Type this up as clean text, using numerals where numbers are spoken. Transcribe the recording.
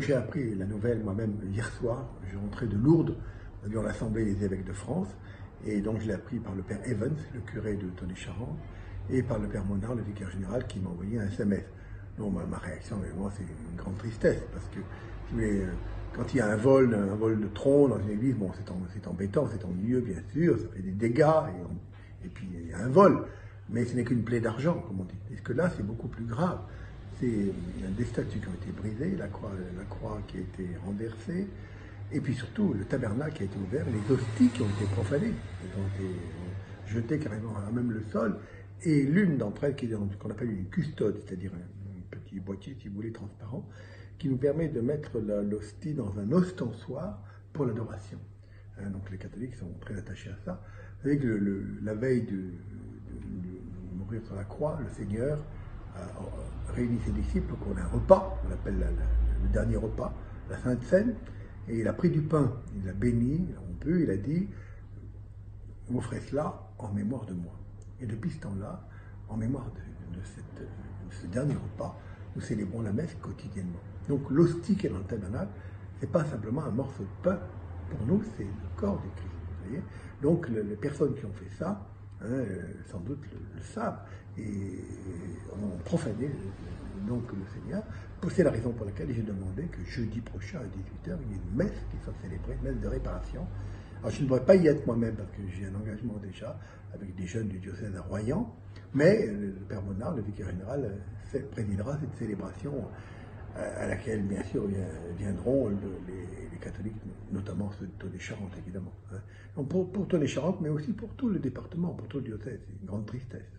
j'ai appris la nouvelle moi-même hier soir. Je rentrais de Lourdes, dans l'Assemblée des évêques de France, et donc je l'ai appris par le père Evans, le curé de Tonnet-Charente, et par le père Monard, le vicaire général, qui m'a envoyé un SMS. Donc ma réaction, évidemment, c'est une grande tristesse, parce que quand il y a un vol de tronc dans une église, bon, c'est embêtant, c'est ennuyeux, bien sûr, ça fait des dégâts, et puis il y a un vol, mais ce n'est qu'une plaie d'argent, comme on dit. Parce que là, c'est beaucoup plus grave. C'est des statues qui ont été brisées, la croix qui a été renversée, et puis surtout le tabernacle qui a été ouvert, les hosties qui ont été profanées, elles ont été jetées carrément à même le sol, et l'une d'entre elles qui est dans ce qu'on appelle une custode, c'est-à-dire un petit boîtier, si vous voulez, transparent, qui nous permet de mettre l'hostie dans un ostensoir pour l'adoration. Donc les catholiques sont très attachés à ça. Vous savez que la veille de mourir sur la croix, le Seigneur a réuni ses disciples pour un repas, on l'appelle le dernier repas, la Sainte Seine, et il a pris du pain, il l'a béni, il a dit, vous ferez cela en mémoire de moi. Et depuis ce temps-là, en mémoire de ce dernier repas, nous célébrons la messe quotidiennement. Donc l'hostie qui est dans le tabernacle, ce n'est pas simplement un morceau de pain. Pour nous, c'est le corps du Christ. Vous voyez. Donc les personnes qui ont fait ça, sans doute le savent, et ont profané donc le Seigneur. C'est la raison pour laquelle j'ai demandé que jeudi prochain à 18h, il y ait une messe qui soit célébrée, une messe de réparation. Alors je ne pourrais pas y être moi-même parce que j'ai un engagement déjà avec des jeunes du diocèse à Royan, mais le père Monard, le vicaire général, présidera cette célébration à laquelle, bien sûr, viendront les catholiques, notamment ceux de Tonnet-Charente, évidemment. Donc pour Tonnet-Charente, mais aussi pour tout le département, pour tout le diocèse. C'est une grande tristesse.